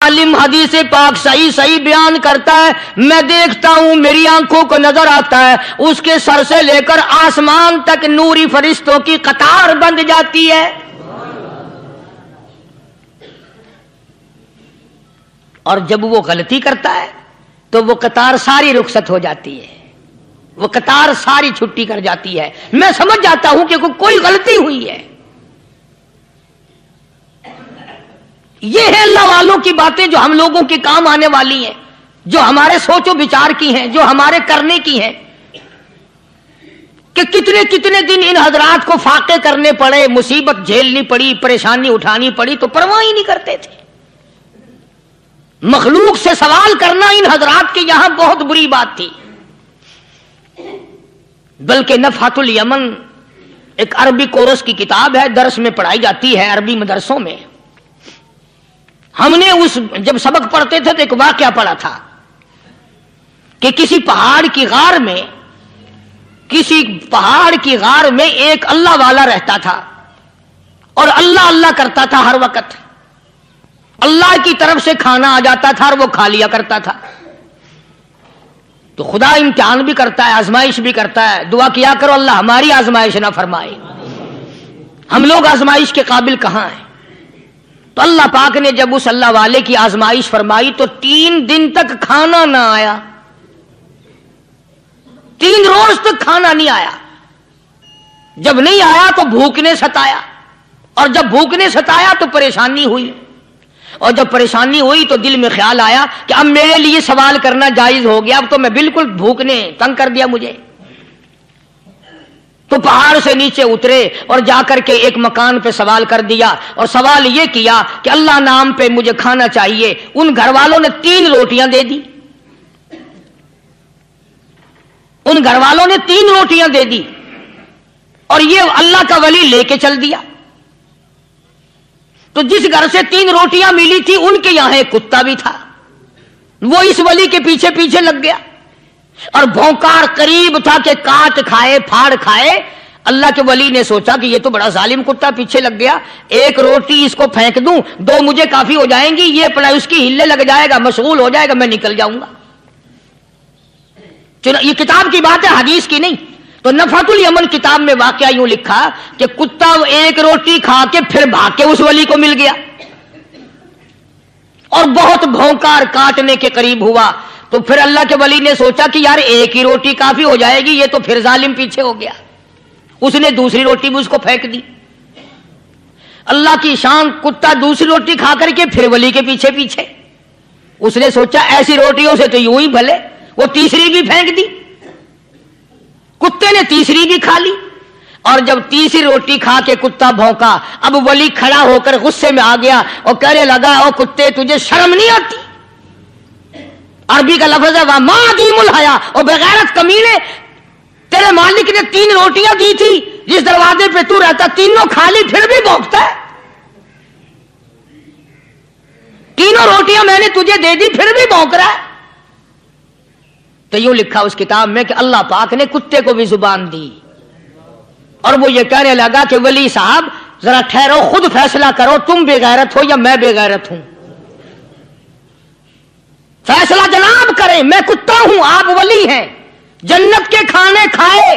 عالم حدیث پاک صحیح صحیح بیان کرتا ہے، میں دیکھتا ہوں میری آنکھوں کو نظر آتا ہے اس کے سر سے لے کر آسمان تک نوری فرشتوں کی قطار بند جاتی ہے، اور جب وہ غلطی کرتا ہے تو وہ قطار ساری رخصت ہو جاتی ہے، وہ قطار ساری چھٹی کر جاتی ہے۔ میں سمجھ جاتا ہوں کہ کوئی غلطی ہوئی ہے۔ یہ ہے اللہ والوں کی باتیں جو ہم لوگوں کے کام آنے والی ہیں، جو ہمارے سوچ و بچار کی ہیں، جو ہمارے کرنے کی ہیں، کہ کتنے کتنے دن ان حضرات کو فاقے کرنے پڑے، مصیبت جھیلنی پڑی، پریشانی اٹھانی پڑی، تو پرواہ ہی نہیں کرتے تھے۔ مخلوق سے سوال کرنا ان حضرات کے یہاں بہت بری بات تھی۔ بلکہ نفحۃ الیمن ایک عربی کورس کی کتاب ہے، درس میں پڑھائی جاتی ہے عربی مدرسوں میں۔ ہم نے جب سبق پڑھتے تھے تو ایک واقعہ پڑھا تھا کہ کسی پہاڑ کی غار میں ایک اللہ والا رہتا تھا اور اللہ اللہ کرتا تھا ہر وقت، اللہ کی طرف سے کھانا آ جاتا تھا اور وہ کھا لیا کرتا تھا۔ تو خدا امتحان بھی کرتا ہے، آزمائش بھی کرتا ہے، دعا کیا کرو اللہ ہماری آزمائش نہ فرمائے، ہم لوگ آزمائش کے قابل کہاں ہیں۔ تو اللہ پاک نے جب اس اللہ والے کی آزمائش فرمائی تو 3 دن تک کھانا نہ آیا، 3 روز تک کھانا نہیں آیا۔ جب نہیں آیا تو بھوک نے ستایا، اور جب بھوک نے ستایا تو پریشانی ہوئی، اور جب پریشانی ہوئی تو دل میں خیال آیا کہ اب میرے لیے سوال کرنا جائز ہو گیا، اب تو میں بالکل بھوک نے تنگ کر دیا مجھے۔ تو پہاڑ سے نیچے اترے اور جا کر کے ایک مکان پہ سوال کر دیا، اور سوال یہ کیا کہ اللہ نام پہ مجھے کھانا چاہیے۔ ان گھر والوں نے 3 روٹیاں دے دی، ان گھر والوں نے 3 روٹیاں دے دی، اور یہ اللہ کا ولی لے کے چل دیا۔ تو جس گھر سے 3 روٹیاں ملی تھی ان کے یہاں ایک کتا بھی تھا، وہ اس ولی کے پیچھے پیچھے لگ گیا اور بھونکار قریب تھا کہ کاٹ کھائے پھاڑ کھائے۔ اللہ کے ولی نے سوچا کہ یہ تو بڑا ظالم کتا پیچھے لگ گیا، 1 روٹی اس کو پھینک دوں، 2 مجھے کافی ہو جائیں گی، یہ اپنا اس کی ہلے لگ جائے گا، مشغول ہو جائے گا، میں نکل جاؤں گا۔ یہ کتاب کی بات ہے، حدیث کی نہیں۔ تو نفحۃ الیمن کتاب میں واقعہ یوں لکھا کہ کتا 1 روٹی کھا کے پھر بھاگ کے اس ولی کو مل گیا اور بہت بھونکار کاٹنے کے قریب ہوا۔ تو پھر اللہ کے ولی نے سوچا کہ یار 1 ہی روٹی کافی ہو جائے گی، یہ تو پھر ظالم پیچھے ہو گیا۔ اس نے دوسری روٹی بھی اس کو پھینک دی۔ اللہ کی شان، کتا دوسری روٹی کھا کر کے پھر ولی کے پیچھے پیچھے۔ اس نے سوچا ایسی روٹیوں سے تو یوں ہی بھلے، وہ تیسری بھی پھینک دی۔ کتے نے تیسری بھی کھا لی، اور جب تیسری روٹی کھا کے کتا بھونکا، اب ولی کھڑا ہو کر غصے میں آ گیا اور کہنے لگا او کتے تجھے شرم نہیں آتی؟ عربی کا لفظ ہے وَمَا عَدِيمُ الْحَيَا، اور بغیرت کمینے، تیرے مالک نے 3 روٹیاں دی تھی، جس دروازے پہ تو رہتا تینوں کھا لی، پھر بھی بھونکتا ہے۔ 3 روٹیاں میں نے تجھے دے دی، پھر بھی بھونک رہا ہے۔ تو یوں لکھا اس کتاب میں کہ اللہ پاک نے کتے کو بھی زبان دی، اور وہ یہ کہنے لگا کہ ولی صاحب ذرا ٹھہرو، خود فیصلہ کرو، تم بے غیرت ہو یا میں بے غیرت ہوں؟ فیصلہ جناب کریں، میں کتا ہوں، آپ ولی ہیں، جنت کے کھانے کھائے،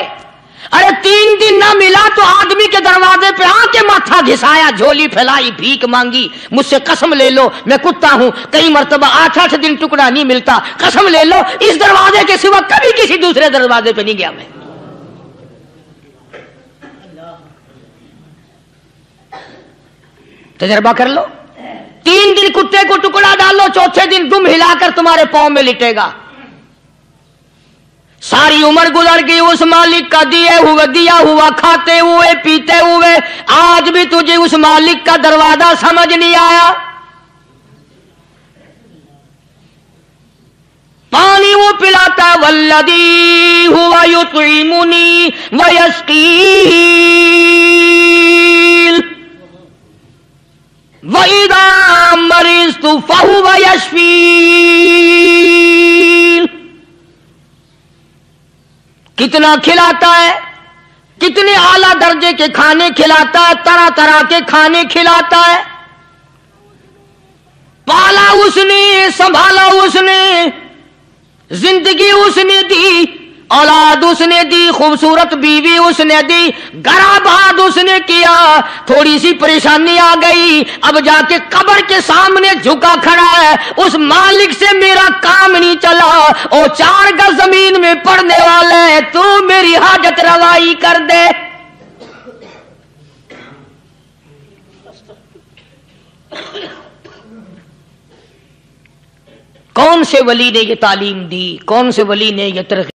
ارے 3 دن نہ ملا تو آدمی کے دروازے پہ آ کے ماتھا گھسایا، جھولی پھیلائی، بھیک مانگی، مجھ سے قسم لے لو میں کتا ہوں، کئی مرتبہ 8 دن ٹکڑا نہیں ملتا، قسم لے لو اس دروازے کے سوا کبھی کسی دوسرے دروازے پہ نہیں گیا میں۔ تجربہ کر لو، 3 دن کتے کو ٹکڑا ڈالو، 4تھے دن دم ہلا کر تمہارے پاؤں میں لٹے گا۔ ساری عمر گزر گئی اس مالک کا دیا ہوا کھاتے ہوئے پیتے ہوئے، آج بھی تجھے اس مالک کا دروازہ سمجھ نہیں آیا۔ پانی وہ پلاتا والذی ہوا یطعمنی ویسقین، وَإِذَا مَرِضْتُ فَهُوَ يَشْفِينِ۔ کتنا کھلاتا ہے، کتنے اعلیٰ درجے کے کھانے کھلاتا ہے، طرح طرح کے کھانے کھلاتا ہے۔ پالا اس سنبھالا اس نے، زندگی اس نے دی، اولاد اس نے دی، خوبصورت بیوی اس نے دی، گھر آباد اس نے کیا، تھوڑی سی پریشانی آ گئی، اب جا کے قبر کے سامنے جھکا کھڑا ہے، اس مالک سے میرا کام نہیں چلا، او 4 گز زمین میں پڑنے والا ہے، تو میری حاجت روائی کر دے۔ کون سے ولی نے یہ تعلیم دی، کون سے ولی نے یہ ترغیب